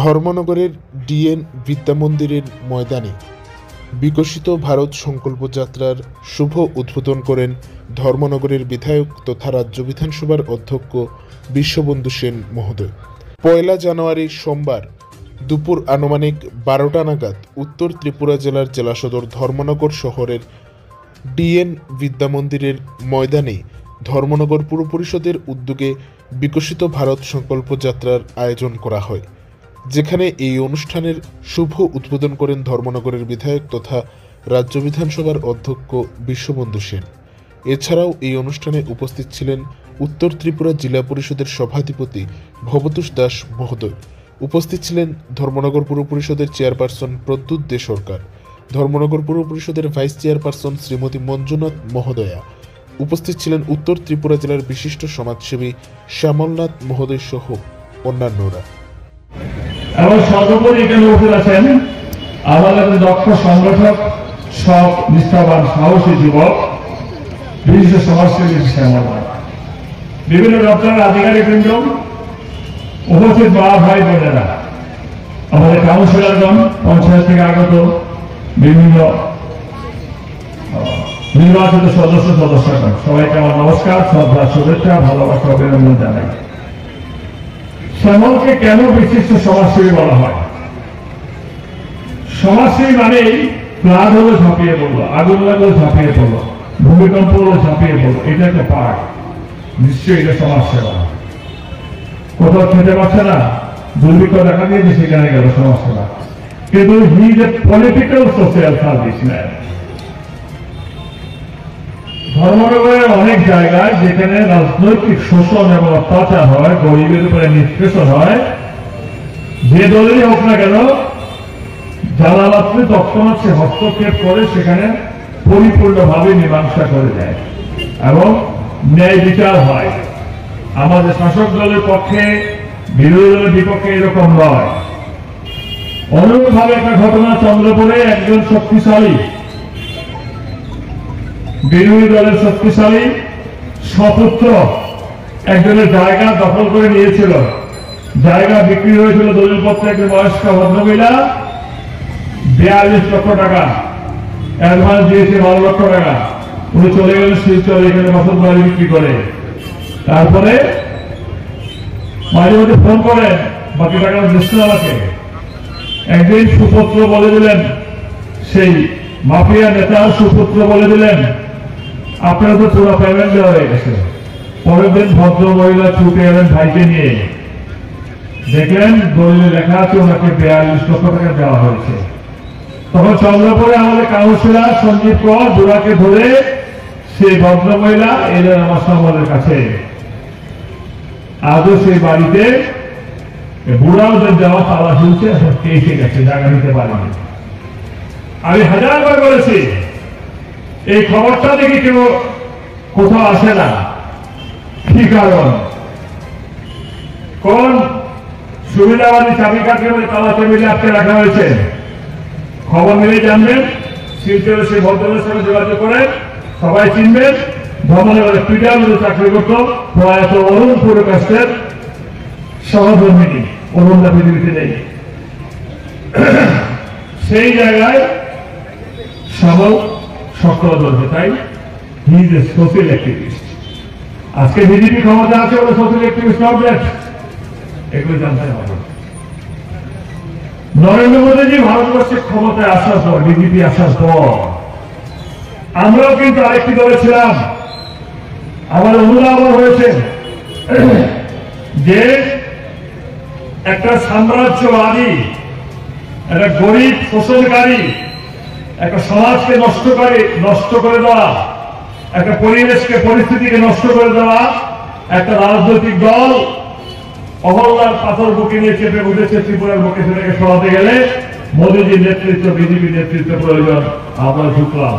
ধর্মনগরের DNA বিদ্যামন্দিরের ময়দানে বিকশিত ভারত সংকল্প যাত্রার শুভ উদ্বোধন করেন ধর্মনগরের বিধায়ক তথা রাজ্য বিধানসভার অধ্যক্ষ বিশ্ববন্ধু সেন মহোদয়। ১ জানুয়ারি সোমবার দুপুর আনুমানিক ১২টা নাগাদ উত্তর ত্রিপুরা জেলার জেলা সদর ধর্মনগর শহরের ডিএন বিদ্যামন্দিরের ময়দানে ধর্মনগর পুর পরিষদের উদ্যোগে বিকশিত ভারত সংকল্প যাত্রার আয়োজন করা হয়, যেখানে এই অনুষ্ঠানের শুভ উদ্বোধন করেন ধর্মনগরের বিধায়ক তথা রাজ্য বিধানসভার অধ্যক্ষ বিশ্ববন্ধু সেন। এছাড়াও এই অনুষ্ঠানে উপস্থিত ছিলেন উত্তর ত্রিপুরা জেলা পরিষদের সভাধিপতি ভবতোষ দাস মহোদয়। উপস্থিত ছিলেন ধর্মনগর পুর পরিষদের চেয়ারপারসন প্রদ্যুৎ দে সরকার, ধর্মনগর পুর পরিষদের ভাইস চেয়ারপারসন শ্রীমতী মঞ্জুনাথ মহোদয়া। উপস্থিত ছিলেন উত্তর ত্রিপুরা জেলার বিশিষ্ট সমাজসেবী শ্যামলনাথ মহোদয় সহ অন্যান্যরা। এবং সর্বোপরি এখানে উপস্থিত আছেন আমাদের দক্ষ সংগঠক, সব নিষ্ঠাবান সাহসী যুবক, বিশিষ্ট সমাজসেবী শ্যামলনাথ, বিভিন্ন দপ্তরের আধিকারিকবৃন্দ, উপস্থিত মা ভাই বোনেরা, আমাদের কাউন্সিলরগণ, পঞ্চায়েত থেকে আগত বিভিন্ন নির্বাচিত সদস্যগণ, সবাইকে আমার নমস্কার, শ্রদ্ধা, শুভেচ্ছা, ভালোবাসা, অভিনন্দন জানাই। শ্যামলকে কেন বিশিষ্ট সমাজসেবী বলা হয়? সমাজসেবী মানেই প্লাগ হলে ঝাঁপিয়ে পড়লো, আগুন লাগলে ঝাঁপিয়ে পড়লো, ভূমিকম্প হলে ঝাঁপিয়ে পড়লো, এটা একটা পার্ট, নিশ্চয়ই এটা সমাজসেবা। কোথাও খেতে পারছে না, দুর্ভিক্ষ দেখা দিয়েছে, সেখানে গেল সমাজসেবা। কিন্তু he is a political social service man. ধর্মনগরের অনেক জায়গায় যেখানে রাজনৈতিক শোষণ এবং অত্যাচার হয়, গরিবের উপরে নিষ্পেষণ হয়, যে দলেরই হোক না কেন, জালালাত্রী তৎক্ষণাৎ সে হস্তক্ষেপ করে সেখানে পরিপূর্ণভাবে মীমাংসা করে দেয় এবং ন্যায় বিচার হয়। আমাদের শাসক দলের পক্ষে, বিরোধী দলের বিপক্ষে এরকম নয়। অনুরূপভাবে একটা ঘটনা, চন্দ্রপুরে একজন শক্তিশালী বিরোধী দলের শক্তিশালী সপুত্র একজনের জায়গা দখল করে নিয়েছিল। জায়গা বিক্রি হয়েছিল দলিলপত্রে একজন বয়স্ক ভদ্রমহিলা ৪২ লক্ষ টাকা অ্যাডভান্স দিয়েছে, ১২ লক্ষ টাকা। উনি চলে গেলেন শিলচরে, এখানে বসত বাড়ি বিক্রি করে। তারপরে মাঝে মধ্যে ফোন করেন, বাকি টাকা দিচ্ছেন আমাকে। একদিন সুপুত্র বলে দিলেন, সেই মাফিয়া নেতার সুপুত্র বলে দিলেন, আপনার তো পুরো পেমেন্ট দেওয়া হয়ে গেছে। পরের দিন ভদ্র মহিলা ছুটে এলেন ভাইকে নিয়ে, দেখলেন দলিলে লেখা আছে ওনাকে ৪২ লক্ষ টাকা দেওয়া হয়েছে। তখন চন্দ্রপুরে আমাদের কাউন্সিলর সঞ্জীব কর বুড়াকে ধরে সেই ভদ্র মহিলা এলেন আমার সমাজের কাছে। আজও সেই বাড়িতে বুড়া ওদের দেওয়া তালা ঝুলছে, এসে গেছে, জায়গা নিতে পারেনি। আমি হাজারবার বলেছি, এই খবরটা দেখি কেউ কোথাও আসে না। কি কারণ? কোন সুবিধাবাদী চাবিকাঠি তালা টেবিলে আটকে রাখা হয়েছে? খবর নিলে জানবেন, শিলচরে সেই ভদ্রলোকের সঙ্গে যোগাযোগ করে সবাই চিনবেন। ধর্মনগরে পিডিআর চাকরি করত প্রয়াত অরুণ পুরকাশের সহধর্মিনী, অরুণদা পৃথিবীতে নেই। সেই জায়গায় শ্যামল সক্রিয় ধরবে, তাই হি ইজ এ সোশ্যাল অ্যাক্টিভিস্ট। আজকে বিজেপি ক্ষমতা আছে বলে সোশ্যাল অ্যাক্টিভিস্ট নট দ্যাট, এগুলো জানতে হবে। নরেন্দ্র মোদীজি ভারতবর্ষের ক্ষমতায় আসার পর, বিজেপি আসার পর, আমরাও কিন্তু আরেকটি দলে ছিলাম। আমার অনুধাবন হয়েছে যে একটা সাম্রাজ্যবাদী, একটা গরিব শোষণকারী, একটা সমাজকে নষ্ট করে দেওয়া, একটা পরিবেশকে, পরিস্থিতিকে নষ্ট করে দেওয়া একটা রাজনৈতিক দল অহল্লার পাথর বুকে নিয়ে চেপে উঠেছে ত্রিপুরার বুকে, সেটাকে সরাতে গেলে মোদীজির নেতৃত্ব, বিজেপি নেতৃত্ব প্রয়োজন। আমরা ঝুঁকলাম।